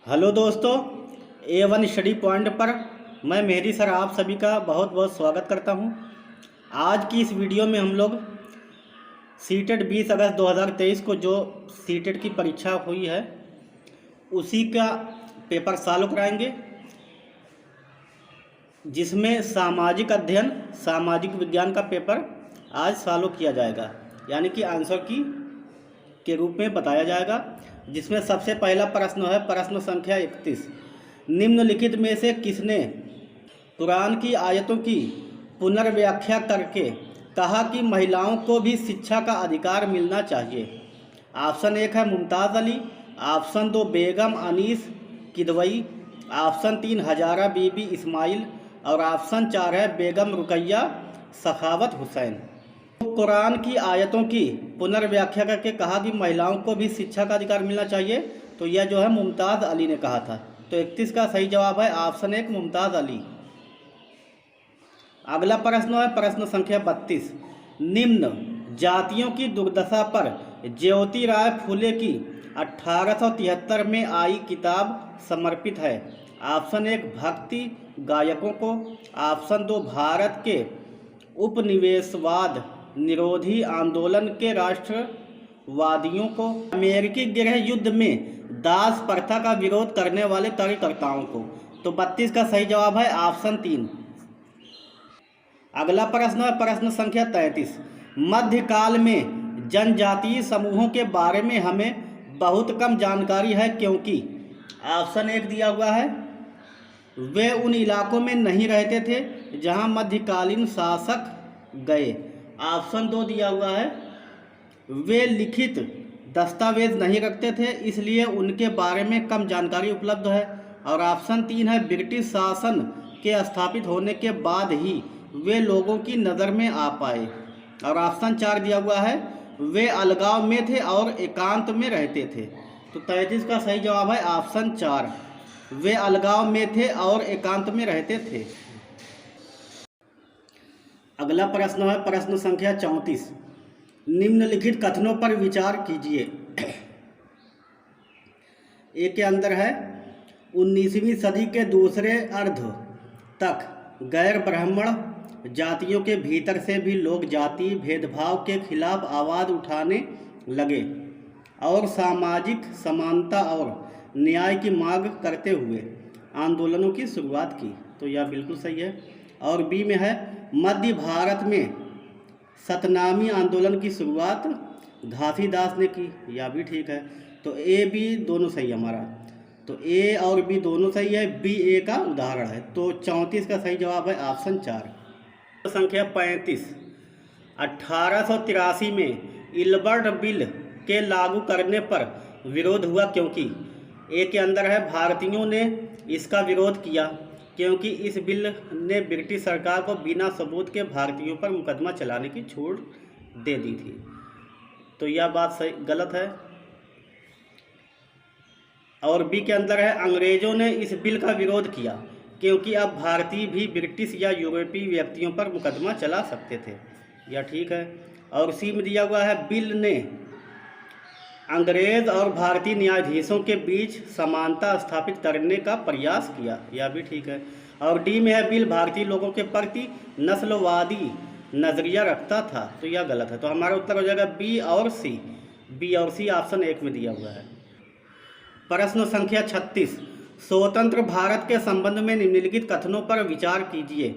Hello दोस्तों, A1 study point पर मैं मेहदी सर आप सभी का बहुत बहुत स्वागत करता हूं। आज की इस वीडियो में हम लोग सीटेट 20 अगस्त 2023 को जो सीटेट की परीक्षा हुई है उसी का पेपर सॉल्व कराएंगे, जिसमें सामाजिक अध्ययन सामाजिक विज्ञान का पेपर आज सॉल्व किया जाएगा, यानी कि आंसर की के रूप में बताया जाएगा। जिसमें सबसे पहला प्रश्न है प्रश्न संख्या 31। निम्नलिखित में से किसने कुरान की आयतों की पुनर्व्याख्या करके कहा कि महिलाओं को भी शिक्षा का अधिकार मिलना चाहिए? ऑप्शन 1 है मुमताज़ अली, ऑप्शन 2 बेगम अनीस किदवई, ऑप्शन 3 हजारा बीबी इस्माइल और ऑप्शन 4 है बेगम रुकैया सखावत हुसैन। कुरान की आयतों की पुनर्व्याख्या करके कहा कि महिलाओं को भी शिक्षा का अधिकार मिलना चाहिए, तो यह जो है मुमताज़ अली ने कहा था। तो 31 का सही जवाब है ऑप्शन 1 मुमताज़ अली। अगला प्रश्न है प्रश्न संख्या 32। निम्न जातियों की दुर्दशा पर ज्योतिराव फुले की 1873 में आई किताब समर्पित है? ऑप्शन 1 भक्ति गायकों को, ऑप्शन 2 भारत के उपनिवेशवाद निरोधी आंदोलन के राष्ट्रवादियों को, अमेरिकी गृह युद्ध में दास प्रथा का विरोध करने वाले कार्यकर्ताओं को। तो 32 का सही जवाब है ऑप्शन 3। अगला प्रश्न है प्रश्न संख्या 33। मध्यकाल में जनजातीय समूहों के बारे में हमें बहुत कम जानकारी है क्योंकि ऑप्शन 1 दिया हुआ है वे उन इलाकों में नहीं रहते थे जहां मध्यकालीन शासक गए, ऑप्शन 2 दिया हुआ है वे लिखित दस्तावेज नहीं रखते थे इसलिए उनके बारे में कम जानकारी उपलब्ध है, और ऑप्शन 3 है ब्रिटिश शासन के स्थापित होने के बाद ही वे लोगों की नज़र में आ पाए, और ऑप्शन 4 दिया हुआ है वे अलगाव में थे और एकांत में रहते थे। तो 33 का सही जवाब है ऑप्शन 4, वे अलगाव में थे और एकांत में रहते थे। अगला प्रश्न है प्रश्न संख्या 34। निम्नलिखित कथनों पर विचार कीजिए। ए के अंदर है 19वीं सदी के दूसरे अर्ध तक गैर ब्राह्मण जातियों के भीतर से भी लोग जाति भेदभाव के खिलाफ आवाज़ उठाने लगे और सामाजिक समानता और न्याय की मांग करते हुए आंदोलनों की शुरुआत की। तो यह बिल्कुल सही है। और बी में है मध्य भारत में सतनामी आंदोलन की शुरुआत घासीदास ने की, यह भी ठीक है। तो ए बी दोनों सही है हमारा, तो ए और बी दोनों सही है, बी ए का उदाहरण है। तो 34 का सही जवाब है ऑप्शन 4। संख्या 35। 1883 में इल्बर्ट बिल के लागू करने पर विरोध हुआ क्योंकि ए के अंदर है भारतीयों ने इसका विरोध किया क्योंकि इस बिल ने ब्रिटिश सरकार को बिना सबूत के भारतीयों पर मुकदमा चलाने की छूट दे दी थी। तो यह बात सही गलत है। और बी के अंदर है अंग्रेज़ों ने इस बिल का विरोध किया क्योंकि अब भारतीय भी ब्रिटिश या यूरोपीय व्यक्तियों पर मुकदमा चला सकते थे, यह ठीक है। और सी में दिया हुआ है बिल ने अंग्रेज और भारतीय न्यायाधीशों के बीच समानता स्थापित करने का प्रयास किया, यह भी ठीक है। और डी में है बिल भारतीय लोगों के प्रति नस्लवादी नज़रिया रखता था, तो यह गलत है। तो हमारा उत्तर हो जाएगा बी और सी। बी और सी ऑप्शन 1 में दिया हुआ है। प्रश्न संख्या 36। स्वतंत्र भारत के संबंध में निम्नलिखित कथनों पर विचार कीजिए।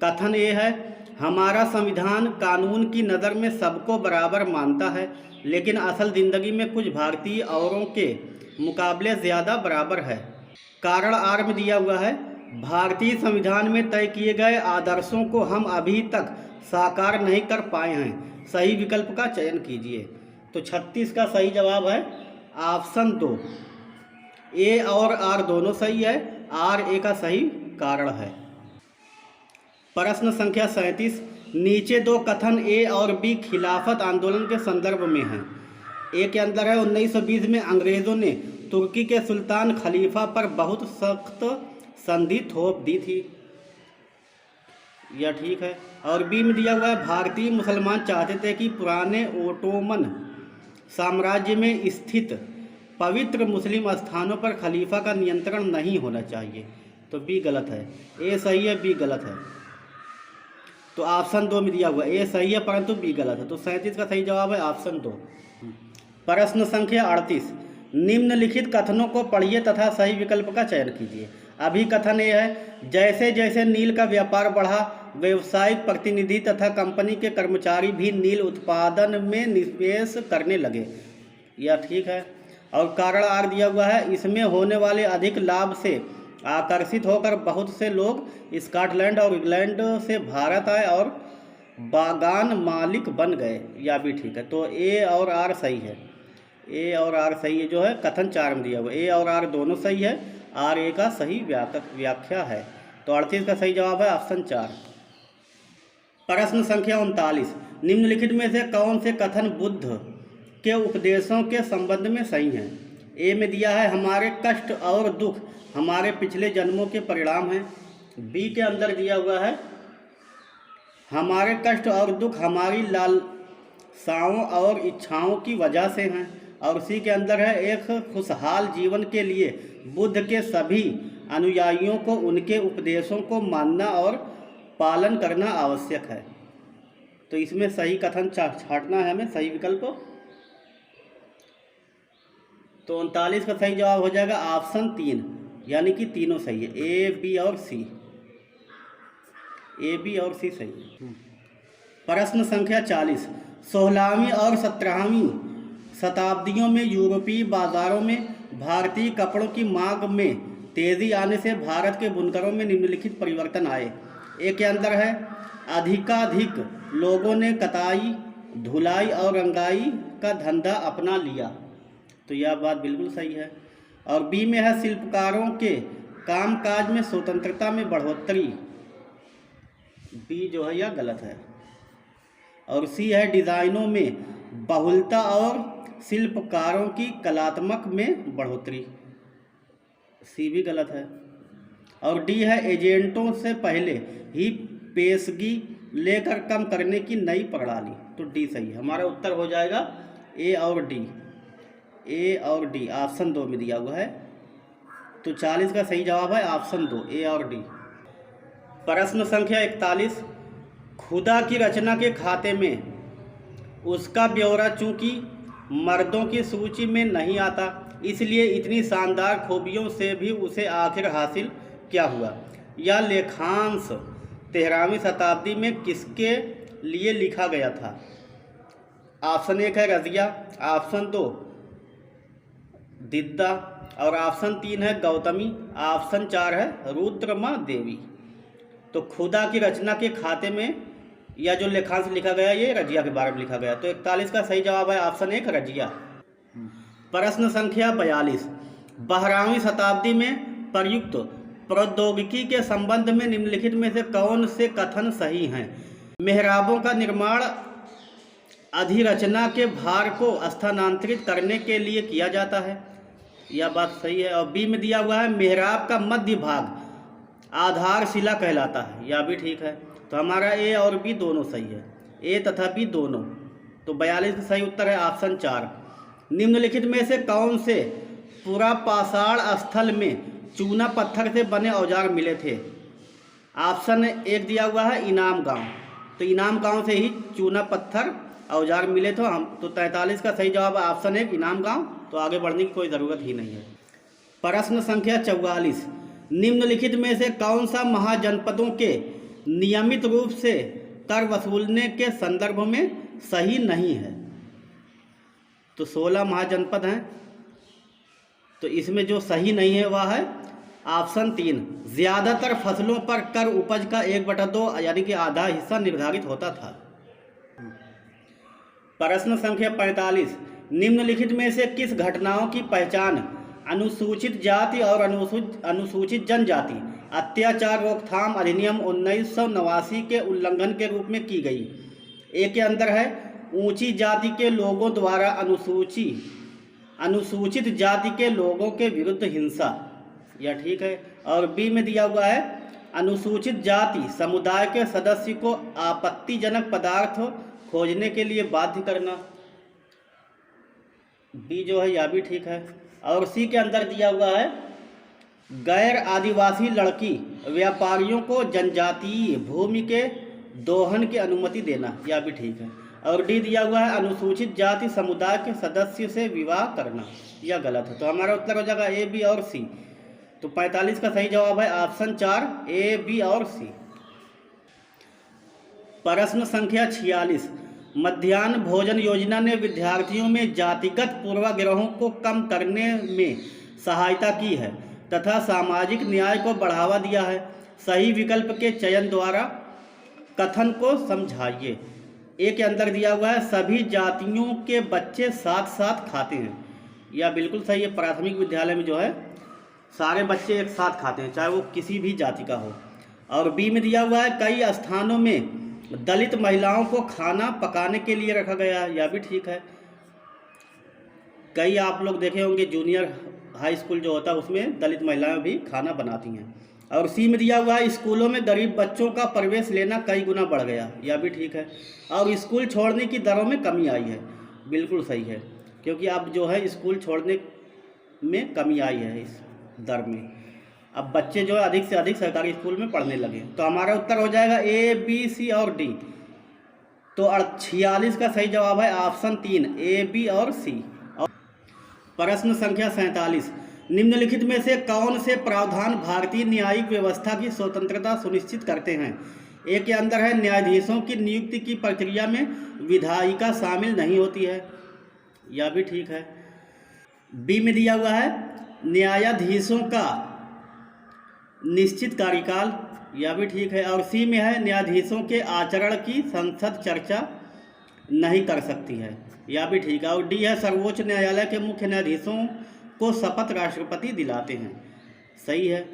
कथन ए है हमारा संविधान कानून की नज़र में सबको बराबर मानता है, लेकिन असल ज़िंदगी में कुछ भारतीय औरों के मुकाबले ज़्यादा बराबर है। कारण आर में दिया हुआ है भारतीय संविधान में तय किए गए आदर्शों को हम अभी तक साकार नहीं कर पाए हैं, सही विकल्प का चयन कीजिए। तो 36 का सही जवाब है ऑप्शन 2। ए और आर दोनों सही है, आर ए का सही कारण है। प्रश्न संख्या 37। नीचे दो कथन ए और बी खिलाफत आंदोलन के संदर्भ में हैं। ए के अंदर है 1920 में अंग्रेज़ों ने तुर्की के सुल्तान खलीफा पर बहुत सख्त संधि थोप दी थी, यह ठीक है। और बी में दिया हुआ है भारतीय मुसलमान चाहते थे कि पुराने ओटोमन साम्राज्य में स्थित पवित्र मुस्लिम स्थानों पर खलीफा का नियंत्रण नहीं होना चाहिए। तो बी गलत है। ए सही है, बी गलत है। तो ऑप्शन 2 में दिया हुआ ए सही है परंतु बी गलत है। तो 37 का सही जवाब है ऑप्शन 2। प्रश्न संख्या 38, निम्नलिखित कथनों को पढ़िए तथा सही विकल्प का चयन कीजिए। अभी कथन ये है, जैसे जैसे नील का व्यापार बढ़ा, व्यवसायिक प्रतिनिधि तथा कंपनी के कर्मचारी भी नील उत्पादन में निवेश करने लगे। यह ठीक है। और कारण आर दिया हुआ है, इसमें होने वाले अधिक लाभ से आकर्षित होकर बहुत से लोग स्कॉटलैंड और इंग्लैंड से भारत आए और बागान मालिक बन गए। यह भी ठीक है। तो ए और आर सही है। ए और आर सही है जो है कथन 4 में दिया हुआ। ए और आर दोनों सही है। आर ए का सही व्याख्या है। तो 38 का सही जवाब है ऑप्शन 4। प्रश्न संख्या 39, निम्नलिखित में से कौन से कथन बुद्ध के उपदेशों के संबंध में सही हैं? ए में दिया है, हमारे कष्ट और दुख हमारे पिछले जन्मों के परिणाम हैं। बी के अंदर दिया हुआ है, हमारे कष्ट और दुख हमारी लालसाओं और इच्छाओं की वजह से हैं। और सी के अंदर है, एक खुशहाल जीवन के लिए बुद्ध के सभी अनुयायियों को उनके उपदेशों को मानना और पालन करना आवश्यक है। तो इसमें सही कथन छांटना है हमें, सही विकल्प। तो 39 का सही जवाब हो जाएगा ऑप्शन 3, यानी कि तीनों सही है। ए बी और सी, ए बी और सी सही है। प्रश्न संख्या 40, 16वीं और 17वीं शताब्दियों में यूरोपीय बाजारों में भारतीय कपड़ों की मांग में तेजी आने से भारत के बुनकरों में निम्नलिखित परिवर्तन आए। ए के अंदर है, अधिकाधिक लोगों ने कताई, धुलाई और रंगाई का धंधा अपना लिया। तो यह बात बिल्कुल सही है। और बी में है, शिल्पकारों के कामकाज में स्वतंत्रता में बढ़ोतरी। बी जो है यह गलत है। और सी है, डिज़ाइनों में बहुलता और शिल्पकारों की कलात्मक में बढ़ोतरी। सी भी गलत है। और डी है, एजेंटों से पहले ही पेशगी लेकर कम करने की नई प्रणाली। तो डी सही है। हमारा उत्तर हो जाएगा ए और डी। ए और डी ऑप्शन 2 में दिया हुआ है। तो 40 का सही जवाब है ऑप्शन 2, ए और डी। प्रश्न संख्या 41, खुदा की रचना के खाते में उसका ब्यौरा चूंकि मर्दों की सूची में नहीं आता, इसलिए इतनी शानदार खूबियों से भी उसे आखिर हासिल क्या हुआ? यह लेखांश 13वीं शताब्दी में किसके लिए लिखा गया था? ऑप्शन 1 है रजिया, ऑप्शन 2 दिद्दा और ऑप्शन 3 है गौतमी, ऑप्शन 4 है रुद्रमा देवी। तो खुदा की रचना के खाते में यह जो लेखांश लिखा गया ये रजिया के बारे में लिखा गया। तो 41 का सही जवाब है ऑप्शन 1 रजिया। प्रश्न संख्या 42, 12वीं शताब्दी में प्रयुक्त प्रौद्योगिकी के संबंध में निम्नलिखित में से कौन से कथन सही हैं? मेहराबों का निर्माण अधिरचना के भार को स्थानांतरित करने के लिए किया जाता है। यह बात सही है। और बी में दिया हुआ है, मेहराब का मध्य भाग आधारशिला कहलाता है। यह भी ठीक है। तो हमारा ए और बी दोनों सही है, ए तथा बी दोनों। तो 42 का सही उत्तर है ऑप्शन 4। निम्नलिखित में से कौन से पुरापाषाण स्थल में चूना पत्थर से बने औजार मिले थे? ऑप्शन 1 दिया हुआ है इनाम गांव। तो इनाम गांव से ही चूना पत्थर औजार मिले थे हम। तो 43 का सही जवाब है ऑप्शन 1 इनाम गांव। तो आगे बढ़ने की कोई ज़रूरत ही नहीं है। प्रश्न संख्या 44, निम्नलिखित में से कौन सा महाजनपदों के नियमित रूप से कर वसूलने के संदर्भ में सही नहीं है? तो 16 महाजनपद हैं। तो इसमें जो सही नहीं है वह है ऑप्शन 3, ज़्यादातर फसलों पर कर उपज का 1/2 यानी कि आधा हिस्सा निर्धारित होता था। प्रश्न संख्या 45, निम्नलिखित में से किस घटनाओं की पहचान अनुसूचित जाति और अनुसूचित जनजाति अत्याचार रोकथाम अधिनियम 1989 के उल्लंघन के रूप में की गई? ए के अंदर है, ऊंची जाति के लोगों द्वारा अनुसूचित जाति के लोगों के विरुद्ध हिंसा। यह ठीक है। और बी में दिया हुआ है, अनुसूचित जाति समुदाय के सदस्य को आपत्तिजनक पदार्थ खोजने के लिए बाध्य करना। बी जो है यह भी ठीक है। और सी के अंदर दिया हुआ है गैर आदिवासी लड़की व्यापारियों को जनजातीय भूमि के दोहन की अनुमति देना, यह भी ठीक है। और डी दिया हुआ है अनुसूचित जाति समुदाय के सदस्य से विवाह करना, यह गलत है। तो हमारा उत्तर हो जाएगा ए, बी और सी। तो 45 का सही जवाब है ऑप्शन 4 ए, बी और सी। प्रश्न संख्या 46, मध्याह्न भोजन योजना ने विद्यार्थियों में जातिगत पूर्वाग्रहों को कम करने में सहायता की है तथा सामाजिक न्याय को बढ़ावा दिया है। सही विकल्प के चयन द्वारा कथन को समझाइए। ए के अंदर दिया हुआ है सभी जातियों के बच्चे साथ साथ खाते हैं, यह बिल्कुल सही है। प्राथमिक विद्यालय में जो है सारे बच्चे एक साथ खाते हैं, चाहे वो किसी भी जाति का हो। और बी में दिया हुआ है कई स्थानों में दलित महिलाओं को खाना पकाने के लिए रखा गया है, यह भी ठीक है। कई आप लोग देखे होंगे जूनियर हाई स्कूल जो होता है उसमें दलित महिलाएं भी खाना बनाती हैं। और सी में दिया हुआ है स्कूलों में गरीब बच्चों का प्रवेश लेना कई गुना बढ़ गया, यह भी ठीक है। और स्कूल छोड़ने की दरों में कमी आई है, बिल्कुल सही है, क्योंकि अब जो है स्कूल छोड़ने में कमी आई है इस दर में। अब बच्चे जो है अधिक से अधिक सरकारी स्कूल में पढ़ने लगे। तो हमारा उत्तर हो जाएगा ए, बी, सी और डी। तो 46 का सही जवाब है ऑप्शन 3 ए, बी और सी। और प्रश्न संख्या 47, निम्नलिखित में से कौन से प्रावधान भारतीय न्यायिक व्यवस्था की स्वतंत्रता सुनिश्चित करते हैं? ए के अंदर है न्यायाधीशों की नियुक्ति की प्रक्रिया में विधायिका शामिल नहीं होती है, यह भी ठीक है। बी में दिया हुआ है न्यायाधीशों का निश्चित कार्यकाल, यह भी ठीक है। और सी में है न्यायाधीशों के आचरण की संसद चर्चा नहीं कर सकती है, यह भी ठीक है। और डी है सर्वोच्च न्यायालय के मुख्य न्यायाधीशों को शपथ राष्ट्रपति दिलाते हैं, सही है।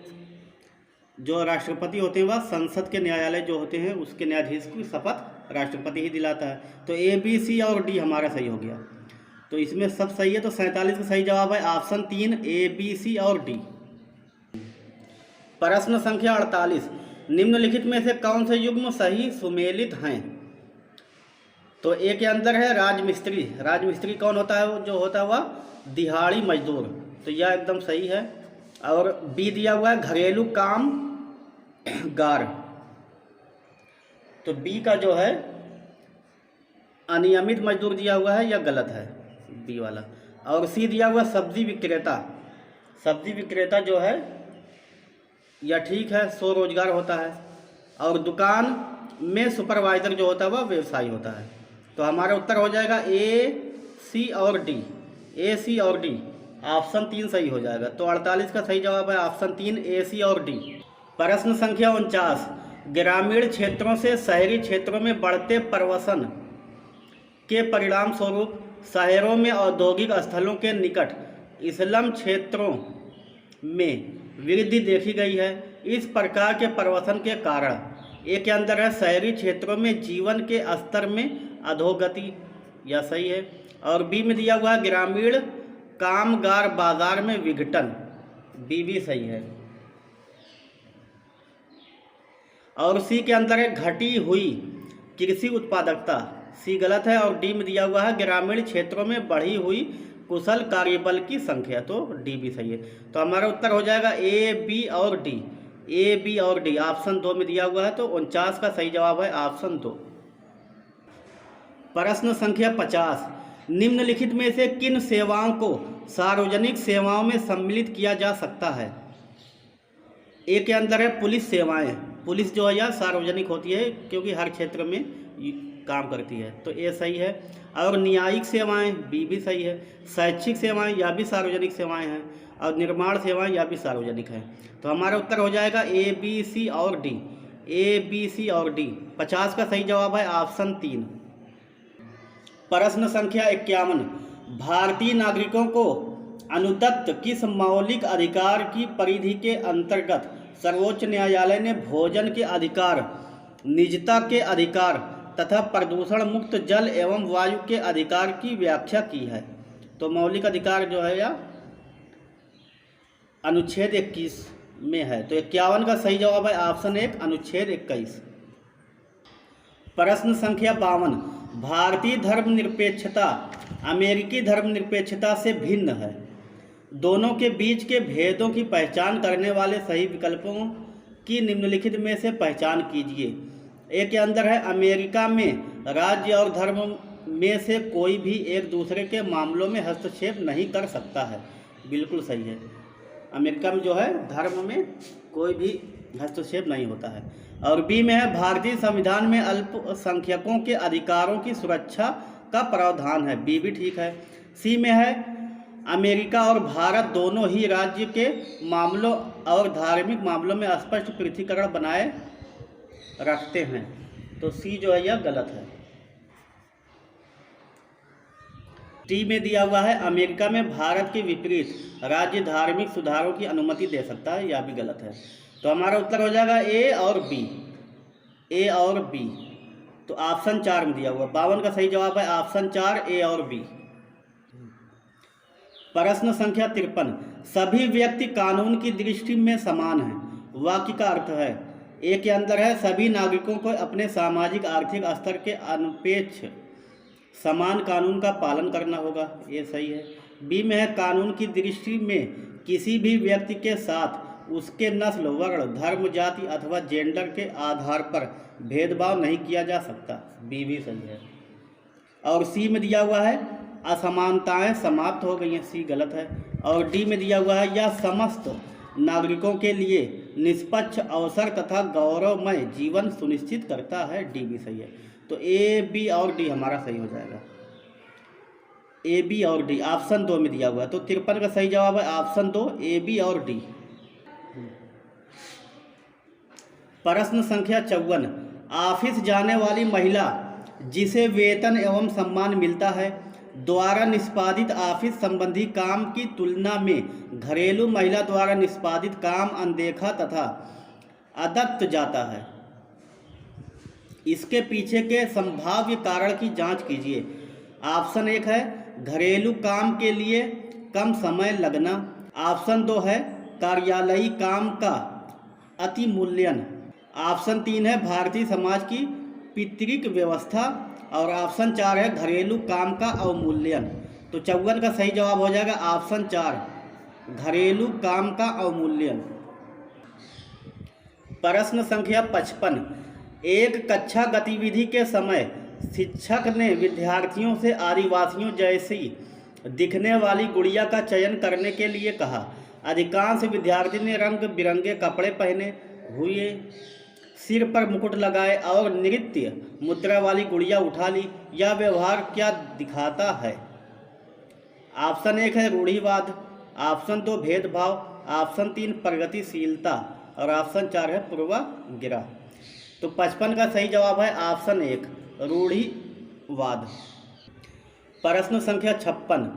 जो राष्ट्रपति होते हैं वह संसद के न्यायालय जो होते हैं उसके न्यायाधीश की शपथ राष्ट्रपति ही दिलाता है। तो ए, बी, सी और डी हमारा सही हो गया। तो इसमें सब सही है। तो 47 का सही जवाब है ऑप्शन 3 ए, बी, सी और डी। प्रश्न संख्या 48, निम्नलिखित में से कौन से युग्म सही सुमेलित हैं? तो ए के अंदर है राजमिस्त्री। राजमिस्त्री कौन होता है? वो जो होता है वह दिहाड़ी मजदूर, तो यह एकदम सही है। और बी दिया हुआ है घरेलू काम गार, तो बी का जो है अनियमित मजदूर दिया हुआ है, यह गलत है बी वाला। और सी दिया हुआ सब्जी विक्रेता। सब्जी विक्रेता जो है यह ठीक है, स्वरोजगार होता है। और दुकान में सुपरवाइजर जो होता है वह व्यवसायी होता है। तो हमारा उत्तर हो जाएगा ए, सी और डी। ए, सी और डी, ऑप्शन 3 सही हो जाएगा। तो 48 का सही जवाब है ऑप्शन 3 ए, सी और डी। प्रश्न संख्या 49, ग्रामीण क्षेत्रों से शहरी क्षेत्रों में बढ़ते प्रवसन के परिणाम स्वरूप शहरों में औद्योगिक स्थलों के निकट स्लम क्षेत्रों में वृद्धि देखी गई है। इस प्रकार के प्रवसन के कारण ए के अंदर है शहरी क्षेत्रों में जीवन के स्तर में अधोगति, यह सही है। और बी में दिया हुआ ग्रामीण कामगार बाजार में विघटन, बी भी सही है। और सी के अंदर है घटी हुई कृषि उत्पादकता, सी गलत है। और डी में दिया हुआ है ग्रामीण क्षेत्रों में बढ़ी हुई कुशल कार्यबल की संख्या, तो डी भी सही है। तो हमारा उत्तर हो जाएगा ए, बी और डी। ए, बी और डी, ऑप्शन 2 में दिया हुआ है। तो 49 का सही जवाब है ऑप्शन 2। प्रश्न संख्या 50, निम्नलिखित में से किन सेवाओं को सार्वजनिक सेवाओं में सम्मिलित किया जा सकता है? ए के अंदर है पुलिस सेवाएं। पुलिस जो है यह सार्वजनिक होती है क्योंकि हर क्षेत्र में काम करती है, तो ए सही है। और न्यायिक सेवाएं, बी भी सही है। शैक्षिक सेवाएं, यह भी सार्वजनिक सेवाएं हैं। और निर्माण सेवाएं, यह भी सार्वजनिक है। तो हमारा उत्तर हो जाएगा ए, बी, सी और डी। ए, बी, सी और डी। 50 का सही जवाब है ऑप्शन 3। प्रश्न संख्या 51, भारतीय नागरिकों को अनुदत्त किस मौलिक अधिकार की परिधि के अंतर्गत सर्वोच्च न्यायालय ने भोजन के अधिकार, निजता के अधिकार तथा प्रदूषण मुक्त जल एवं वायु के अधिकार की व्याख्या की है? तो मौलिक अधिकार जो है या अनुच्छेद 21 में है। तो 51 का सही जवाब है ऑप्शन 1 अनुच्छेद 21। प्रश्न संख्या 52, भारतीय धर्मनिरपेक्षता अमेरिकी धर्मनिरपेक्षता से भिन्न है। दोनों के बीच के भेदों की पहचान करने वाले सही विकल्पों की निम्नलिखित में से पहचान कीजिए। ए के अंदर है अमेरिका में राज्य और धर्म में से कोई भी एक दूसरे के मामलों में हस्तक्षेप नहीं कर सकता है। बिल्कुल सही है। अमेरिका में जो है धर्म में कोई भी हस्तक्षेप नहीं होता है। और बी में है भारतीय संविधान में अल्पसंख्यकों के अधिकारों की सुरक्षा का प्रावधान है। बी भी ठीक है। सी में है अमेरिका और भारत दोनों ही राज्य के मामलों और धार्मिक मामलों में स्पष्ट पृथक्करण बनाए रखते हैं। तो सी जो है यह गलत है। टी में दिया हुआ है अमेरिका में भारत के विपरीत राज्य धार्मिक सुधारों की अनुमति दे सकता है। यह भी गलत है। तो हमारा उत्तर हो जाएगा ए और बी। ए और बी। तो ऑप्शन 4 में दिया हुआ 52 का सही जवाब है ऑप्शन 4 ए और बी। प्रश्न संख्या 53 सभी व्यक्ति कानून की दृष्टि में समान हैं। वाक्य का अर्थ है ए के अंदर है सभी नागरिकों को अपने सामाजिक आर्थिक स्तर के अनपेक्ष समान कानून का पालन करना होगा। ये सही है। बी में है कानून की दृष्टि में किसी भी व्यक्ति के साथ उसके नस्ल वर्ण धर्म जाति अथवा जेंडर के आधार पर भेदभाव नहीं किया जा सकता। बी भी सही है। और सी में दिया हुआ है असमानताएं समाप्त हो गई हैं। सी गलत है। और डी में दिया हुआ है यह समस्त नागरिकों के लिए निष्पक्ष अवसर तथा गौरवमय जीवन सुनिश्चित करता है। डी भी सही है। तो ए बी और डी हमारा सही हो जाएगा। ए बी और डी ऑप्शन 2 में दिया हुआ है। तो 53 का सही जवाब है ऑप्शन 2 ए बी और डी। प्रश्न संख्या 54 ऑफिस जाने वाली महिला जिसे वेतन एवं सम्मान मिलता है द्वारा निष्पादित ऑफिस संबंधी काम की तुलना में घरेलू महिला द्वारा निष्पादित काम अनदेखा तथा अदत्त जाता है। इसके पीछे के संभाव्य कारण की जांच कीजिए। ऑप्शन 1 है घरेलू काम के लिए कम समय लगना। ऑप्शन 2 है कार्यालयी काम का अतिमूल्यन। ऑप्शन 3 है भारतीय समाज की पितृक व्यवस्था। और ऑप्शन 4 है घरेलू काम का अवमूल्यन। तो 54 का सही जवाब हो जाएगा ऑप्शन 4 घरेलू काम का अवमूल्यन। प्रश्न संख्या 55 एक कक्षा गतिविधि के समय शिक्षक ने विद्यार्थियों से आदिवासियों जैसी दिखने वाली गुड़िया का चयन करने के लिए कहा। अधिकांश विद्यार्थी ने रंग बिरंगे कपड़े पहने हुए सिर पर मुकुट लगाए और नृत्य मुद्रा वाली गुड़िया उठा ली। यह व्यवहार क्या दिखाता है? ऑप्शन 1 है रूढ़िवाद। ऑप्शन 2 भेदभाव। ऑप्शन 3 प्रगतिशीलता। और ऑप्शन 4 है पूर्वाग्रह। तो 55 का सही जवाब है ऑप्शन 1 रूढ़िवाद। प्रश्न संख्या 56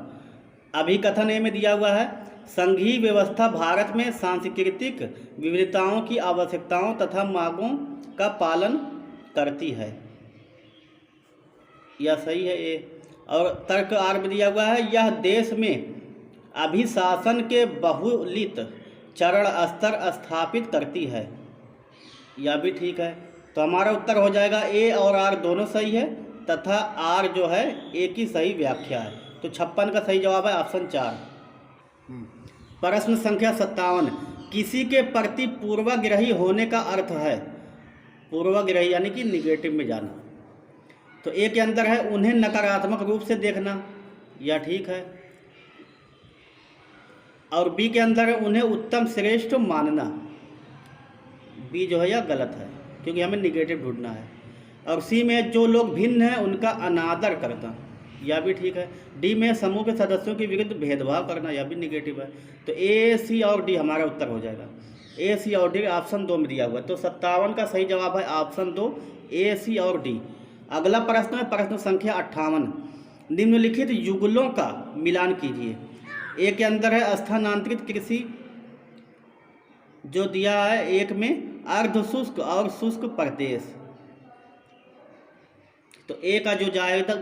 अभिकथन ए में दिया हुआ है संघीय व्यवस्था भारत में सांस्कृतिक विविधताओं की आवश्यकताओं तथा मांगों का पालन करती है। यह सही है ए। और तर्क आर में दिया हुआ है यह देश में अभिशासन के बहुलित चरण स्तर स्थापित करती है। यह भी ठीक है। तो हमारा उत्तर हो जाएगा ए और आर दोनों सही है तथा आर जो है ए की सही व्याख्या है। तो 56 का सही जवाब है ऑप्शन 4। प्रश्न संख्या 57 किसी के प्रति पूर्वाग्रही होने का अर्थ है पूर्वाग्रही यानी कि निगेटिव में जाना। तो ए के अंदर है उन्हें नकारात्मक रूप से देखना। यह ठीक है। और बी के अंदर है उन्हें उत्तम श्रेष्ठ मानना। बी जो है यह गलत है क्योंकि हमें निगेटिव ढूंढना है। और सी में जो लोग भिन्न हैं उनका अनादर करना। यह भी ठीक है। डी में समूह के सदस्यों के विरुद्ध भेदभाव करना। यह भी निगेटिव है। तो ए सी और डी हमारा उत्तर हो जाएगा। ए सी और डी ऑप्शन 2 में दिया हुआ है। तो 57 का सही जवाब है ऑप्शन 2 ए सी और डी। अगला प्रश्न है प्रश्न संख्या 58 निम्नलिखित युगलों का मिलान कीजिए। ए के अंदर है स्थानांतरित कृषि जो दिया है। एक में अर्ध शुष्क और शुष्क प्रदेश। तो ए का जो जाएगा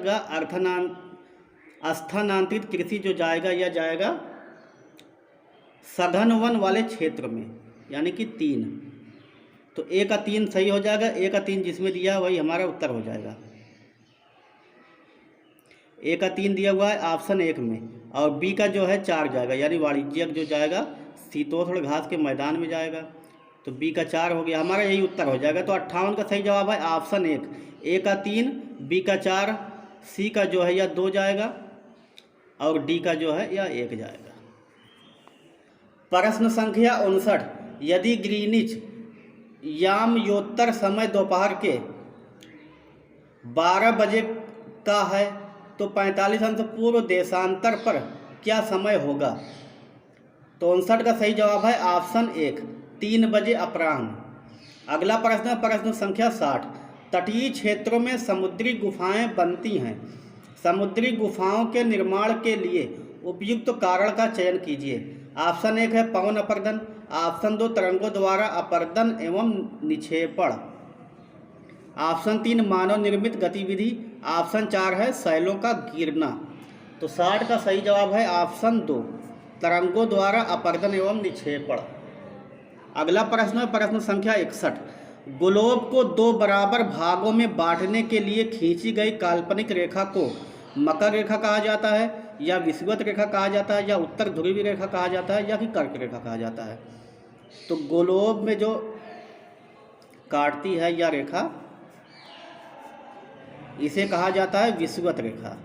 स्थानांतरित कृषि जो जाएगा यह जाएगा सघन वन वाले क्षेत्र में यानी कि 3। तो ए का 3 सही हो जाएगा। ए का 3 जिसमें दिया वही हमारा उत्तर हो जाएगा। ए का 3 दिया हुआ है ऑप्शन 1 में। और बी का जो है 4 जाएगा, यानी वाणिज्यिक जो जाएगा शीतोष्ण घास के मैदान में जाएगा। तो बी का 4 हो गया, हमारा यही उत्तर हो जाएगा। तो 58 का सही जवाब है ऑप्शन 1, ए का 3, बी का 4, सी का जो है या 2 जाएगा और डी का जो है या 1 जाएगा। प्रश्न संख्या 59, यदि ग्रीनिच यामयोत्तर समय दोपहर के 12 बजे का है तो 45 अंश पूर्व देशांतर पर क्या समय होगा? तो 59 का सही जवाब है ऑप्शन 1, 3 बजे अपराह्न। अगला प्रश्न, प्रश्न संख्या 60, तटीय क्षेत्रों में समुद्री गुफाएं बनती हैं। समुद्री गुफाओं के निर्माण के लिए उपयुक्त कारण का चयन कीजिए। ऑप्शन 1 है पवन अपरदन, ऑप्शन 2 तरंगों द्वारा अपरदन एवं निक्षेपण, ऑप्शन 3 मानव निर्मित गतिविधि, ऑप्शन 4 है शैलों का गिरना। तो 60 का सही जवाब है ऑप्शन 2, तरंगों द्वारा अपरदन एवं निक्षेपण। अगला प्रश्न है प्रश्न संख्या 61, ग्लोब को 2 बराबर भागों में बांटने के लिए खींची गई काल्पनिक रेखा को मकर रेखा कहा जाता है या विषुवत रेखा कहा जाता है या उत्तर ध्रुवी रेखा कहा जाता है या कि कर्क रेखा कहा जाता है? तो ग्लोब में जो काटती है यह रेखा, इसे कहा जाता है विषुवत रेखा।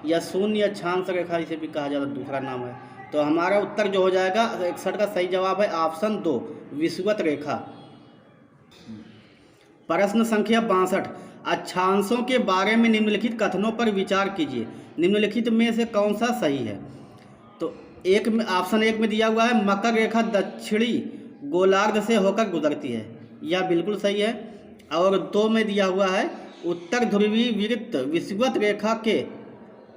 या शून्य अक्षांश रेखा इसे भी कहा जाता है, दूसरा नाम है। तो हमारा उत्तर जो हो जाएगा 61 का सही जवाब है ऑप्शन 2, विषुवत रेखा। प्रश्न संख्या 62, अक्षांशों के बारे में निम्नलिखित कथनों पर विचार कीजिए। निम्नलिखित में से कौन सा सही है? तो एक में, ऑप्शन 1 में दिया हुआ है मकर रेखा दक्षिणी गोलार्ध से होकर गुजरती है, यह बिल्कुल सही है। और 2 में दिया हुआ है उत्तर ध्रुवी वृत्त विषुवत रेखा के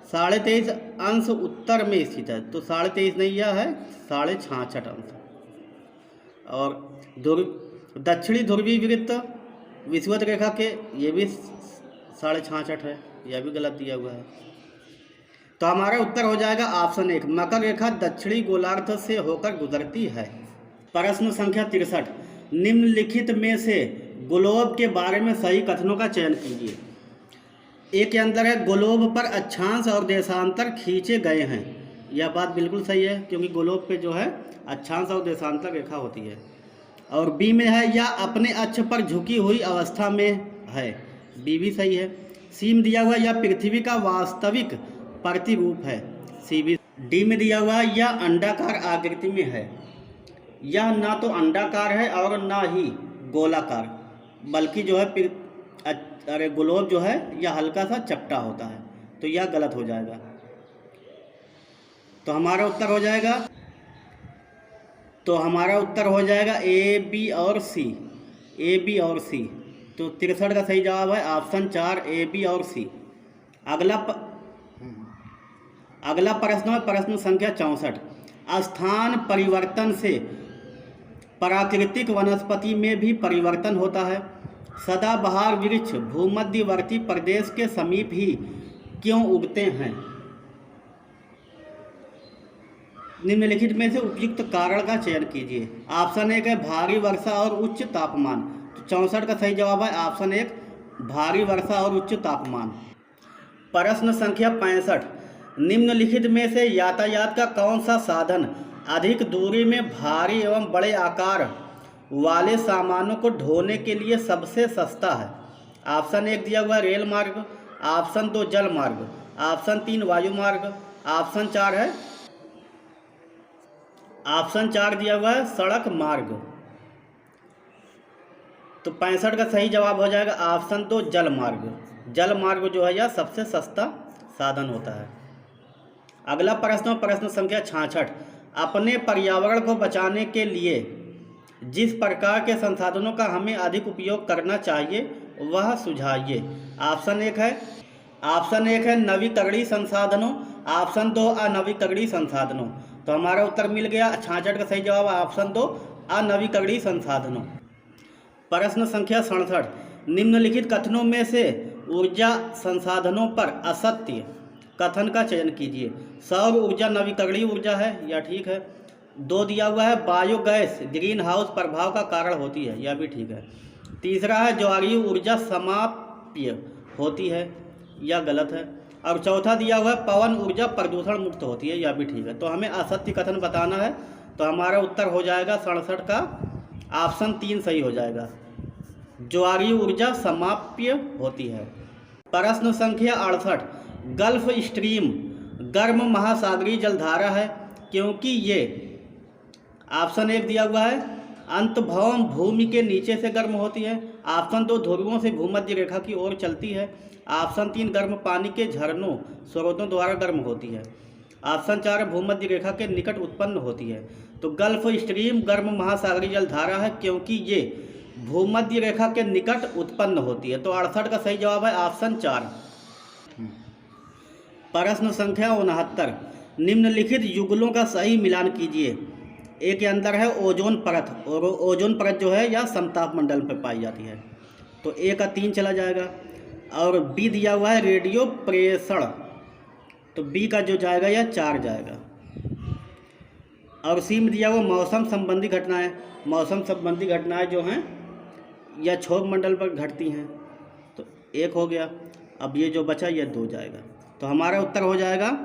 23.5 अंश उत्तर में स्थित है। तो 23.5 नहीं, यह है 66.5 अंश। और दक्षिणी ध्रुवी वृत्त विषुवत रेखा के ये भी 66.5 है, यह भी गलत दिया हुआ है। तो हमारा उत्तर हो जाएगा ऑप्शन 1, मकर रेखा दक्षिणी गोलार्ध से होकर गुजरती है। प्रश्न संख्या 63, निम्नलिखित में से ग्लोब के बारे में सही कथनों का चयन कीजिए। एक के अंदर है ग्लोब पर अक्षांश और देशांतर खींचे गए हैं, यह बात बिल्कुल सही है क्योंकि ग्लोब पे जो है अक्षांश और देशांतर रेखा होती है। और बी में है या अपने अक्ष पर झुकी हुई अवस्था में है, बी भी सही है। सी में दिया हुआ या पृथ्वी का वास्तविक प्रतिरूप है, सी भी। डी में दिया हुआ या अंडाकार आकृति में है, यह ना तो अंडाकार है और ना ही गोलाकार, बल्कि जो है ग्लोब जो है यह हल्का सा चपटा होता है, तो यह गलत हो जाएगा। तो हमारा उत्तर हो जाएगा ए बी और सी, ए बी और सी। तो 63 का सही जवाब है ऑप्शन 4, ए बी और सी। अगला प्रश्न है प्रश्न संख्या 64, स्थान परिवर्तन से प्राकृतिक वनस्पति में भी परिवर्तन होता है। सदाबहार वृक्ष भूमध्यवर्ती प्रदेश के समीप ही क्यों उगते हैं? निम्नलिखित में से उपयुक्त कारण का चयन कीजिए। ऑप्शन 1 है भारी वर्षा और उच्च तापमान। तो 64 का सही जवाब है ऑप्शन 1, भारी वर्षा और उच्च तापमान। प्रश्न संख्या 65, निम्नलिखित में से यातायात का कौन सा साधन अधिक दूरी में भारी एवं बड़े आकार वाले सामानों को ढोने के लिए सबसे सस्ता है? ऑप्शन 1 दिया हुआ है रेल मार्ग, ऑप्शन 2 जल मार्ग, ऑप्शन 3 वायु मार्ग, ऑप्शन 4 दिया हुआ है सड़क मार्ग। तो 65 का सही जवाब हो जाएगा ऑप्शन 2 जल मार्ग। जल मार्ग जो है यह सबसे सस्ता साधन होता है। अगला प्रश्न प्रश्न संख्या 66, अपने पर्यावरण को बचाने के लिए जिस प्रकार के संसाधनों का हमें अधिक उपयोग करना चाहिए वह सुझाइए। ऑप्शन 1 है नवीकरणीय संसाधनों, ऑप्शन 2 अनवीकरणीय संसाधनों। तो हमारा उत्तर मिल गया 66 का सही जवाब ऑप्शन 2 अनवीकरणीय संसाधनों। प्रश्न संख्या 67, निम्नलिखित कथनों में से ऊर्जा संसाधनों पर असत्य कथन का चयन कीजिए। सौर ऊर्जा नवीकरणीय ऊर्जा है, यह ठीक है। 2 दिया हुआ है बायोगैस ग्रीन हाउस प्रभाव का कारण होती है, यह भी ठीक है। तीसरा है ज्वारीय ऊर्जा समाप्य होती है, यह गलत है। और चौथा दिया हुआ है पवन ऊर्जा प्रदूषण मुक्त होती है, यह भी ठीक है। तो हमें असत्य कथन बताना है, तो हमारा उत्तर हो जाएगा 67 का ऑप्शन 3 सही हो जाएगा, ज्वारीय ऊर्जा समाप्य होती है। प्रश्न संख्या 68, गल्फ स्ट्रीम गर्म महासागरीय जलधारा है क्योंकि ये ऑप्शन 1 दिया हुआ है अंतभौम भूमि के नीचे से गर्म होती है, ऑप्शन 2 ध्रुवों से भूमध्य रेखा की ओर चलती है, ऑप्शन 3 गर्म पानी के झरनों स्रोतों द्वारा गर्म होती है, ऑप्शन 4 भूमध्य रेखा के निकट उत्पन्न होती है। तो गल्फ स्ट्रीम गर्म महासागरीय जलधारा है क्योंकि ये भूमध्य रेखा के निकट उत्पन्न होती है। तो 68 का सही जवाब है ऑप्शन 4। प्रश्न संख्या 69, निम्नलिखित युगलों का सही मिलान कीजिए। ए के अंदर है ओजोन परत, और ओजोन परत जो है यह समताप मंडल पर पाई जाती है, तो ए का 3 चला जाएगा। और बी दिया हुआ है रेडियो प्रेषण, तो बी का जो जाएगा यह 4 जाएगा। और सी में दिया हुआ मौसम संबंधी घटनाएं, मौसम संबंधी घटनाएं जो हैं यह क्षोभ मंडल पर घटती हैं, तो 1 हो गया। अब ये जो बचा यह 2 जाएगा, तो हमारा उत्तर हो जाएगा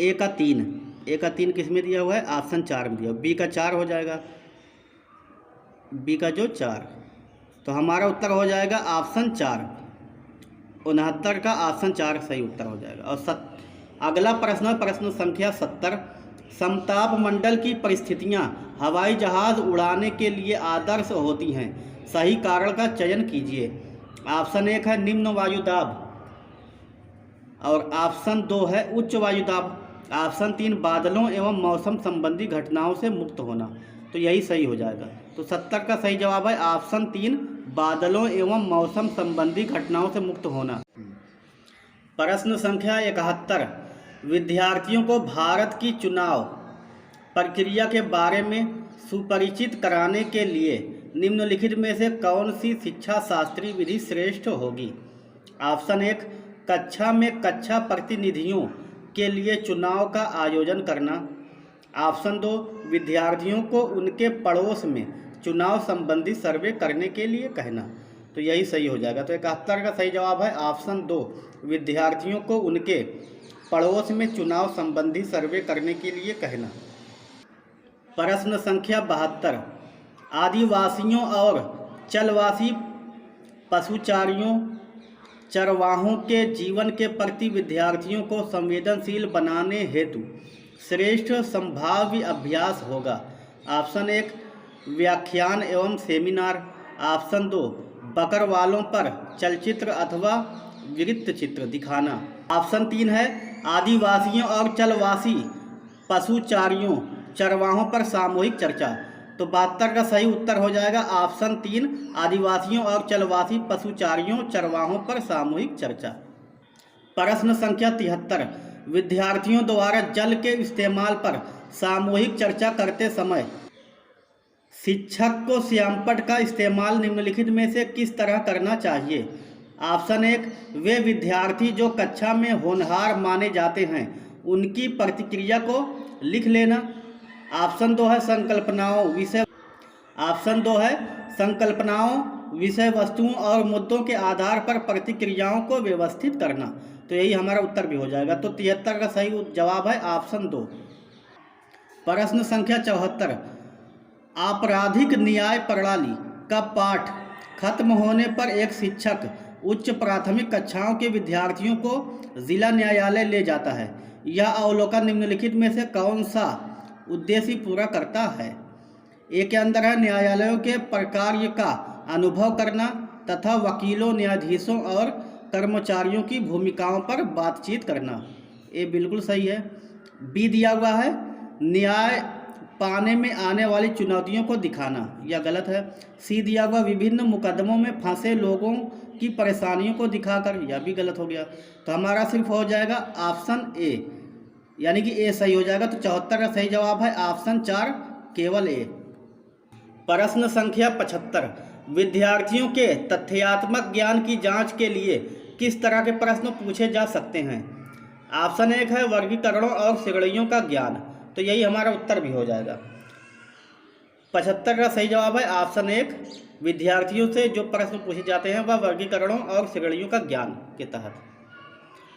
ए का 3। ए का 3 किस में दिया हुआ है? ऑप्शन 4 में दिया। बी का 4 हो जाएगा, बी का जो 4, तो हमारा उत्तर हो जाएगा ऑप्शन 4। 69 का ऑप्शन 4 सही उत्तर हो जाएगा। और अगला प्रश्न है प्रश्न संख्या 70, समताप मंडल की परिस्थितियां हवाई जहाज उड़ाने के लिए आदर्श होती हैं, सही कारण का चयन कीजिए। ऑप्शन 1 है निम्न वायुदाब, और ऑप्शन 2 है उच्च वायुदाब, ऑप्शन 3 बादलों एवं मौसम संबंधी घटनाओं से मुक्त होना, तो यही सही हो जाएगा। तो 70 का सही जवाब है ऑप्शन 3 बादलों एवं मौसम संबंधी घटनाओं से मुक्त होना। प्रश्न संख्या 71, विद्यार्थियों को भारत की चुनाव प्रक्रिया के बारे में सुपरिचित कराने के लिए निम्नलिखित में से कौन सी शिक्षा शास्त्रीय विधि श्रेष्ठ होगी? ऑप्शन 1 कक्षा में कक्षा प्रतिनिधियों के लिए चुनाव का आयोजन करना, ऑप्शन 2 विद्यार्थियों को उनके पड़ोस में चुनाव संबंधी सर्वे करने के लिए कहना, तो यही सही हो जाएगा। तो 71 का सही जवाब है ऑप्शन 2 विद्यार्थियों को उनके पड़ोस में चुनाव संबंधी सर्वे करने के लिए कहना। प्रश्न संख्या 72, आदिवासियों और चलवासी पशुचारियों चरवाहों के जीवन के प्रति विद्यार्थियों को संवेदनशील बनाने हेतु श्रेष्ठ संभाव्य अभ्यास होगा। ऑप्शन 1 व्याख्यान एवं सेमिनार, ऑप्शन 2 बकरवालों पर चलचित्र अथवा वृत्तचित्र दिखाना, ऑप्शन 3 है आदिवासियों और चलवासी पशुचारियों चरवाहों पर सामूहिक चर्चा। तो 72 का सही उत्तर हो जाएगा ऑप्शन 3 आदिवासियों और चलवासी पशुचारियों चरवाहों पर सामूहिक चर्चा। प्रश्न संख्या 73, विद्यार्थियों द्वारा जल के इस्तेमाल पर सामूहिक चर्चा करते समय शिक्षक को श्यामपट्ट का इस्तेमाल निम्नलिखित में से किस तरह करना चाहिए? ऑप्शन 1 वे विद्यार्थी जो कक्षा में होनहार माने जाते हैं उनकी प्रतिक्रिया को लिख लेना, ऑप्शन 2 है संकल्पनाओं विषय वस्तुओं और मुद्दों के आधार पर प्रतिक्रियाओं को व्यवस्थित करना, तो यही हमारा उत्तर भी हो जाएगा। तो 73 का सही जवाब है ऑप्शन 2। प्रश्न संख्या 74, आपराधिक न्याय प्रणाली का पाठ खत्म होने पर एक शिक्षक उच्च प्राथमिक कक्षाओं के विद्यार्थियों को जिला न्यायालय ले जाता है। यह अवलोकन निम्नलिखित में से कौन सा उद्देश्य पूरा करता है? ए के अंदर है न्यायालयों के प्रकार्य का अनुभव करना तथा वकीलों, न्यायाधीशों और कर्मचारियों की भूमिकाओं पर बातचीत करना, ये बिल्कुल सही है। बी दिया हुआ है न्याय पाने में आने वाली चुनौतियों को दिखाना, यह गलत है। सी दिया हुआ विभिन्न मुकदमों में फंसे लोगों की परेशानियों को दिखाकर, यह भी गलत हो गया। तो हमारा सिर्फ हो जाएगा ऑप्शन ए, यानी कि ए सही हो जाएगा। तो 74 का सही जवाब है ऑप्शन 4 केवल ए। प्रश्न संख्या 75, विद्यार्थियों के तथ्यात्मक ज्ञान की जांच के लिए किस तरह के प्रश्न पूछे जा सकते हैं? ऑप्शन 1 है वर्गीकरणों और श्रेणियों का ज्ञान, तो यही हमारा उत्तर भी हो जाएगा। 75 का सही जवाब है ऑप्शन 1। विद्यार्थियों से जो प्रश्न पूछे जाते हैं वह वर्गीकरणों और श्रेणियों का ज्ञान के तहत।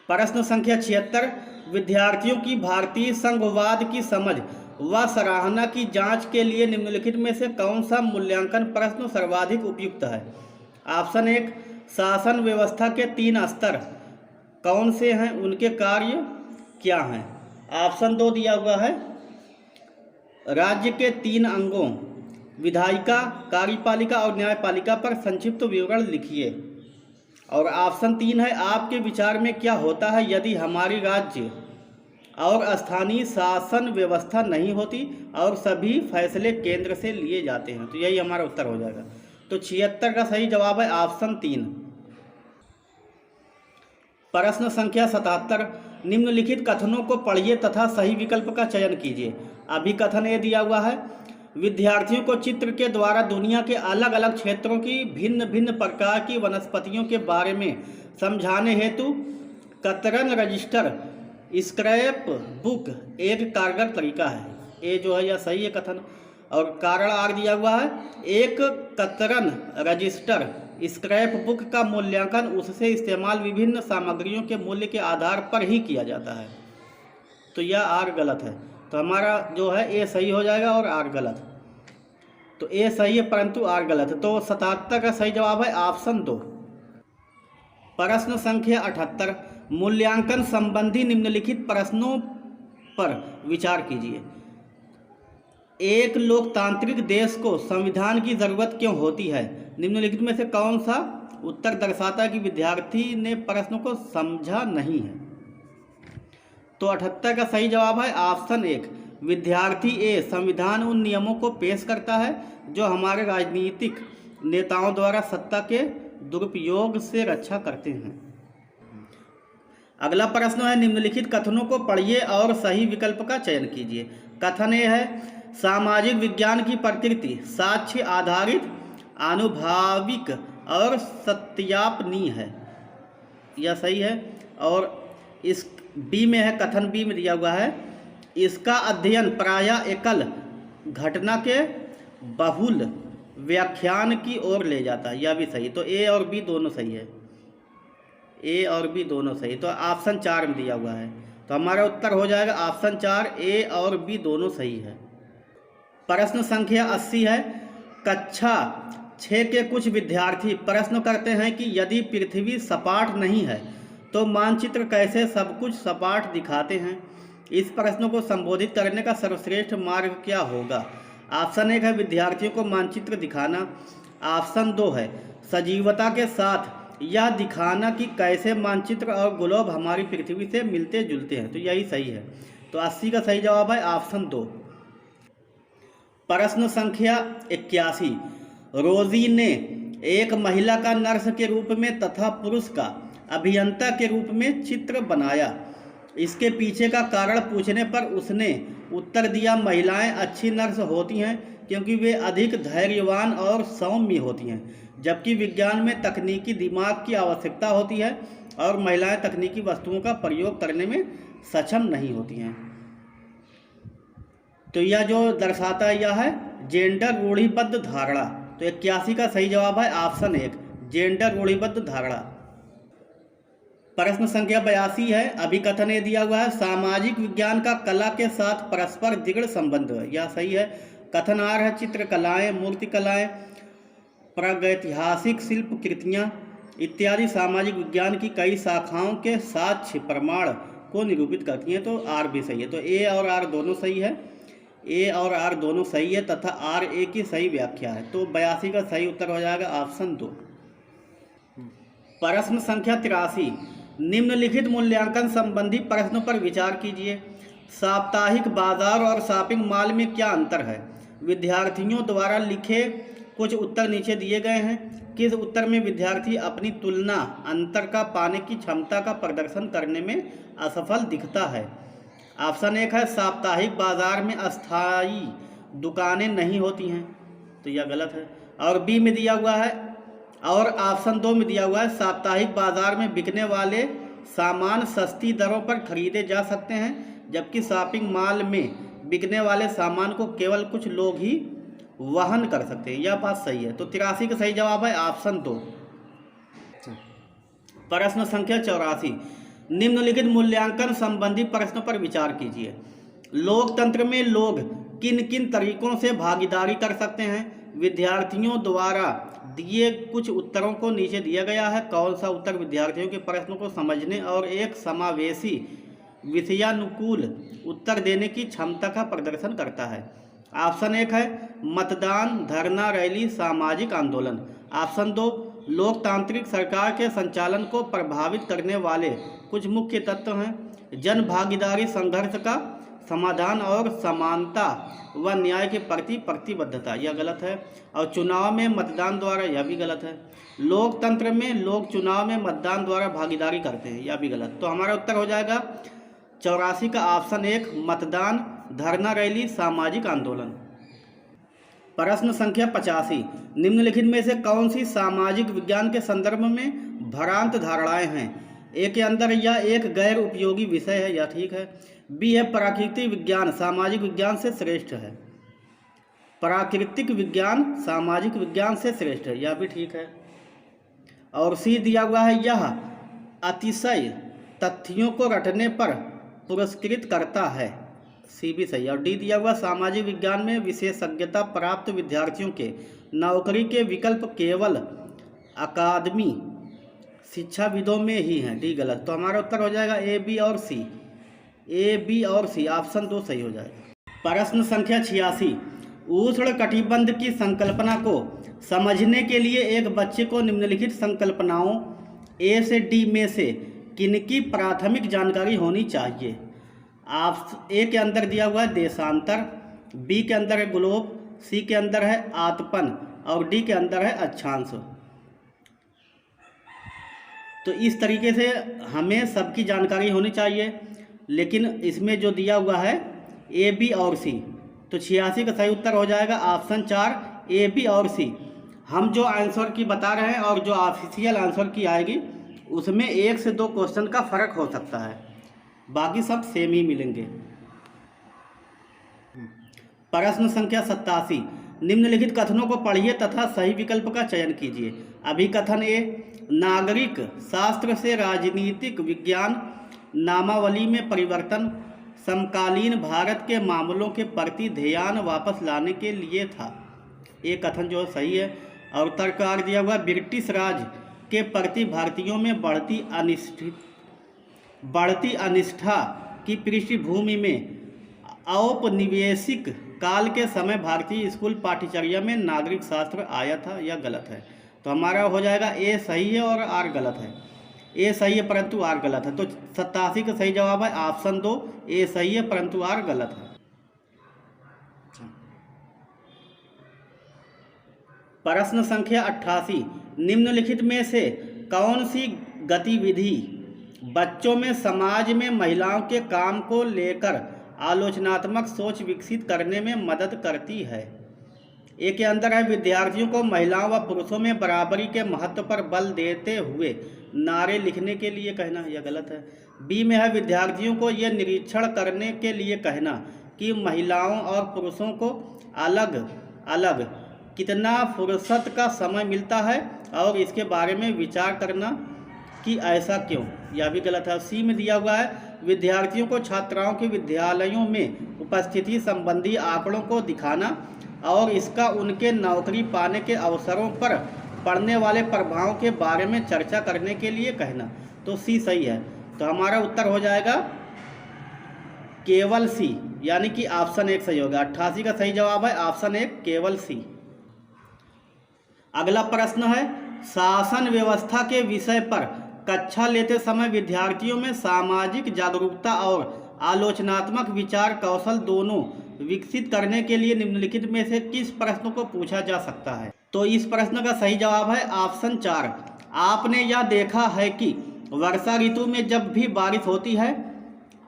प्रश्न संख्या 76, विद्यार्थियों की भारतीय संघवाद की समझ व सराहना की जांच के लिए निम्नलिखित में से कौन सा मूल्यांकन प्रश्न सर्वाधिक उपयुक्त है। ऑप्शन 1, शासन व्यवस्था के 3 स्तर कौन से हैं, उनके कार्य क्या हैं। ऑप्शन 2 दिया हुआ है, राज्य के 3 अंगों विधायिका, कार्यपालिका और न्यायपालिका पर संक्षिप्त विवरण लिखिए। और ऑप्शन 3 है, आपके विचार में क्या होता है यदि हमारी राज्य और स्थानीय शासन व्यवस्था नहीं होती और सभी फैसले केंद्र से लिए जाते हैं। तो यही हमारा उत्तर हो जाएगा। तो 76 का सही जवाब है ऑप्शन 3। प्रश्न संख्या 77, निम्नलिखित कथनों को पढ़िए तथा सही विकल्प का चयन कीजिए। अभिकथन ए दिया हुआ है, विद्यार्थियों को चित्र के द्वारा दुनिया के अलग अलग क्षेत्रों की भिन्न भिन्न प्रकार की वनस्पतियों के बारे में समझाने हेतु कतरन रजिस्टर स्क्रैप बुक एक कारगर तरीका है। ये जो है यह सही है कथन। और कारण आर दिया हुआ है, एक कतरन रजिस्टर स्क्रैप बुक का मूल्यांकन उससे इस्तेमाल विभिन्न सामग्रियों के मूल्य के आधार पर ही किया जाता है। तो यह आर गलत है। तो हमारा जो है ए सही हो जाएगा और आर गलत। तो ए सही है परंतु आर गलत है। तो 77 का सही जवाब है ऑप्शन 2। प्रश्न संख्या 78, मूल्यांकन संबंधी निम्नलिखित प्रश्नों पर विचार कीजिए। एक लोकतांत्रिक देश को संविधान की जरूरत क्यों होती है? निम्नलिखित में से कौन सा उत्तर दर्शाता है कि विद्यार्थी ने प्रश्न को समझा नहीं है? तो 78 का सही जवाब है ऑप्शन 1। विद्यार्थी ए, संविधान उन नियमों को पेश करता है जो हमारे राजनीतिक नेताओं द्वारा सत्ता के दुरुपयोग से रक्षा करते हैं। अगला प्रश्न है, निम्नलिखित कथनों को पढ़िए और सही विकल्प का चयन कीजिए। कथन ए है, सामाजिक विज्ञान की प्रकृति साक्ष्य आधारित, आनुभाविक और सत्यापनीय है। यह सही है। और इस बी में है, कथन बी में दिया हुआ है, इसका अध्ययन प्रायः एकल घटना के बहुल व्याख्यान की ओर ले जाता है। यह भी सही। तो ए और बी दोनों सही है। ए और बी दोनों सही। तो ऑप्शन 4 में दिया हुआ है। तो हमारा उत्तर हो जाएगा ऑप्शन 4, ए और बी दोनों सही है। प्रश्न संख्या 80 है, कक्षा 6 के कुछ विद्यार्थी प्रश्न करते हैं कि यदि पृथ्वी सपाट नहीं है तो मानचित्र कैसे सब कुछ सपाट दिखाते हैं? इस प्रश्न को संबोधित करने का सर्वश्रेष्ठ मार्ग क्या होगा? ऑप्शन 1 है, विद्यार्थियों को मानचित्र दिखाना। ऑप्शन 2 है, सजीवता के साथ यह दिखाना कि कैसे मानचित्र और ग्लोब हमारी पृथ्वी से मिलते जुलते हैं। तो यही सही है। तो 80 का सही जवाब है ऑप्शन 2। प्रश्न संख्या 81, रोजी ने एक महिला का नर्स के रूप में तथा पुरुष का अभियंता के रूप में चित्र बनाया। इसके पीछे का कारण पूछने पर उसने उत्तर दिया, महिलाएं अच्छी नर्स होती हैं क्योंकि वे अधिक धैर्यवान और सौम्य होती हैं, जबकि विज्ञान में तकनीकी दिमाग की आवश्यकता होती है और महिलाएं तकनीकी वस्तुओं का प्रयोग करने में सक्षम नहीं होती हैं। तो यह जो दर्शाता है यह है जेंडर रूढ़िबद्ध धारणा। तो 81 का सही जवाब है ऑप्शन 1, जेंडर रूढ़िबद्ध धारणा। प्रश्न संख्या 82 है, अभिकथन ये दिया हुआ है, सामाजिक विज्ञान का कला के साथ परस्पर दृढ़ संबंध है। यह सही है। कथन आर है, चित्रकलाएं, मूर्तिकलाएं, प्रागैतिहासिक शिल्प कृतियाँ इत्यादि सामाजिक विज्ञान की कई शाखाओं के साक्ष्य प्रमाण को निरूपित करती हैं। तो आर भी सही है। तो ए और आर दोनों सही है। ए और आर दोनों सही है तथा आर ए की सही व्याख्या है। तो 82 का सही उत्तर हो जाएगा ऑप्शन 2। प्रश्न संख्या 83, निम्नलिखित मूल्यांकन संबंधी प्रश्नों पर विचार कीजिए। साप्ताहिक बाजार और शॉपिंग मॉल में क्या अंतर है? विद्यार्थियों द्वारा लिखे कुछ उत्तर नीचे दिए गए हैं। किस उत्तर में विद्यार्थी अपनी तुलना अंतर का पाने की क्षमता का प्रदर्शन करने में असफल दिखता है? ऑप्शन 1 है, साप्ताहिक बाजार में अस्थायी दुकानें नहीं होती हैं। तो यह गलत है। और बी में दिया हुआ है, और ऑप्शन 2 में दिया हुआ है, साप्ताहिक बाजार में बिकने वाले सामान सस्ती दरों पर खरीदे जा सकते हैं, जबकि शॉपिंग मॉल में बिकने वाले सामान को केवल कुछ लोग ही वहन कर सकते हैं। यह बात सही है। तो 83 का सही जवाब है ऑप्शन 2। प्रश्न संख्या 84, निम्नलिखित मूल्यांकन संबंधी प्रश्न पर विचार कीजिए। लोकतंत्र में लोग किन किन तरीकों से भागीदारी कर सकते हैं? विद्यार्थियों द्वारा दिए कुछ उत्तरों को नीचे दिया गया है। कौन सा उत्तर विद्यार्थियों के प्रश्नों को समझने और एक समावेशी विषयानुकूल उत्तर देने की क्षमता का प्रदर्शन करता है? ऑप्शन 1 है मतदान, धरना, रैली, सामाजिक आंदोलन। ऑप्शन 2, लोकतांत्रिक सरकार के संचालन को प्रभावित करने वाले कुछ मुख्य तत्व हैं। जन भागीदारी, संघर्ष का समाधान और समानता व न्याय के प्रति प्रतिबद्धता। यह गलत है। और चुनाव में मतदान द्वारा, यह भी गलत है। लोकतंत्र में लोग चुनाव में मतदान द्वारा भागीदारी करते हैं, यह भी गलत। तो हमारा उत्तर हो जाएगा 84 का ऑप्शन 1 मतदान, धरना, रैली, सामाजिक आंदोलन। प्रश्न संख्या 85, निम्नलिखित में से कौन सी सामाजिक विज्ञान के संदर्भ में भ्रांत धारणाएं हैं? ए के अंदर यह एक गैर उपयोगी विषय है, यह ठीक है। बी है प्राकृतिक विज्ञान सामाजिक विज्ञान से श्रेष्ठ है। प्राकृतिक विज्ञान सामाजिक विज्ञान से श्रेष्ठ है, यह भी ठीक है। और सी दिया हुआ है यह अतिशय तथ्यों को रटने पर पुरस्कृत करता है, सी भी सही है। और डी दिया हुआ सामाजिक विज्ञान में विशेषज्ञता प्राप्त विद्यार्थियों के नौकरी के विकल्प केवल अकादमी शिक्षाविदों में ही हैं, डी गलत। तो हमारा उत्तर हो जाएगा ए, बी और सी। ए, बी और सी, ऑप्शन 2 सही हो जाएगा। प्रश्न संख्या 86, उष्ण कटिबंध की संकल्पना को समझने के लिए एक बच्चे को निम्नलिखित संकल्पनाओं ए से डी में से किनकी प्राथमिक जानकारी होनी चाहिए? आप ए के अंदर दिया हुआ है देशांतर, बी के अंदर है ग्लोब, सी के अंदर है आतपन और डी के अंदर है अक्षांश। तो इस तरीके से हमें सबकी जानकारी होनी चाहिए, लेकिन इसमें जो दिया हुआ है ए, बी और सी, तो 86 का सही उत्तर हो जाएगा ऑप्शन 4 ए, बी और सी। हम जो आंसर की बता रहे हैं और जो ऑफिशियल आंसर की आएगी उसमें 1 से 2 क्वेश्चन का फर्क हो सकता है, बाकी सब सेम ही मिलेंगे। प्रश्न संख्या 87, निम्नलिखित कथनों को पढ़िए तथा सही विकल्प का चयन कीजिए। अभिकथन ए, नागरिक शास्त्र से राजनीतिक विज्ञान नामावली में परिवर्तन समकालीन भारत के मामलों के प्रति ध्यान वापस लाने के लिए था। ये कथन जो सही है। और तर्ककार दिया हुआ ब्रिटिश राज के प्रति भारतीयों में बढ़ती अनिष्ठा की पृष्ठभूमि में औपनिवेशिक काल के समय भारतीय स्कूल पाठ्यचर्या में नागरिक शास्त्र आया था, यह गलत है। तो हमारा हो जाएगा ए सही है और आर गलत है। ए सही है परंतु आर गलत है। तो 87 का सही जवाब है ऑप्शन 2 ए सही है परंतु आर गलत है। प्रश्न संख्या 88, निम्नलिखित में से कौन सी गतिविधि बच्चों में समाज में महिलाओं के काम को लेकर आलोचनात्मक सोच विकसित करने में मदद करती है? ए के अंदर है विद्यार्थियों को महिलाओं व पुरुषों में बराबरी के महत्व पर बल देते हुए नारे लिखने के लिए कहना, यह गलत है। बी में है विद्यार्थियों को यह निरीक्षण करने के लिए कहना कि महिलाओं और पुरुषों को अलग अलग कितना फुर्सत का समय मिलता है और इसके बारे में विचार करना कि ऐसा क्यों, यह भी गलत है। सी में दिया हुआ है विद्यार्थियों को छात्राओं के विद्यालयों में उपस्थिति संबंधी आंकड़ों को दिखाना और इसका उनके नौकरी पाने के अवसरों पर पड़ने वाले प्रभावों के बारे में चर्चा करने के लिए कहना। तो सी सही है। तो हमारा उत्तर हो जाएगा केवल सी, यानी कि ऑप्शन 1 सही होगा। 88 का सही जवाब है ऑप्शन 1 केवल सी। अगला प्रश्न है शासन व्यवस्था के विषय पर कक्षा लेते समय विद्यार्थियों में सामाजिक जागरूकता और आलोचनात्मक विचार कौशल दोनों विकसित करने के लिए निम्नलिखित में से किस प्रश्न को पूछा जा सकता है? तो इस प्रश्न का सही जवाब है ऑप्शन 4। आपने यह देखा है कि वर्षा ऋतु में जब भी बारिश होती है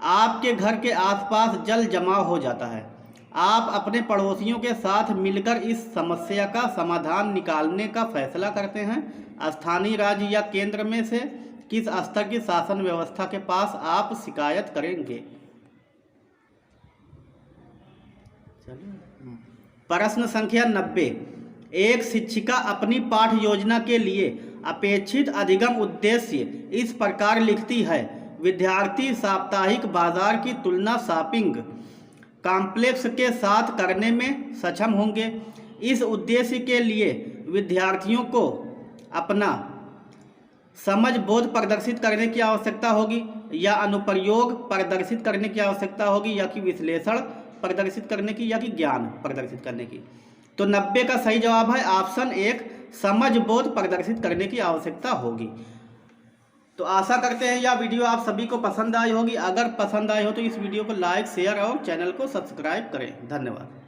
आपके घर के आसपास जल जमाव हो जाता है। आप अपने पड़ोसियों के साथ मिलकर इस समस्या का समाधान निकालने का फैसला करते हैं। स्थानीय राज्य या केंद्र में से किस स्तर की शासन व्यवस्था के पास आप शिकायत करेंगे? प्रश्न संख्या 90। एक शिक्षिका अपनी पाठ योजना के लिए अपेक्षित अधिगम उद्देश्य इस प्रकार लिखती है। विद्यार्थी साप्ताहिक बाजार की तुलना शॉपिंग कॉम्प्लेक्स के साथ करने में सक्षम होंगे। इस उद्देश्य के लिए विद्यार्थियों को अपना समझ बोध प्रदर्शित करने की आवश्यकता होगी, या अनुप्रयोग प्रदर्शित करने की आवश्यकता होगी, या कि विश्लेषण प्रदर्शित करने की, या कि ज्ञान प्रदर्शित करने की। तो 90 का सही जवाब है ऑप्शन 1, समझ बोध प्रदर्शित करने की आवश्यकता होगी। तो आशा करते हैं यह वीडियो आप सभी को पसंद आई होगी। अगर पसंद आई हो तो इस वीडियो को लाइक, शेयर और चैनल को सब्सक्राइब करें। धन्यवाद।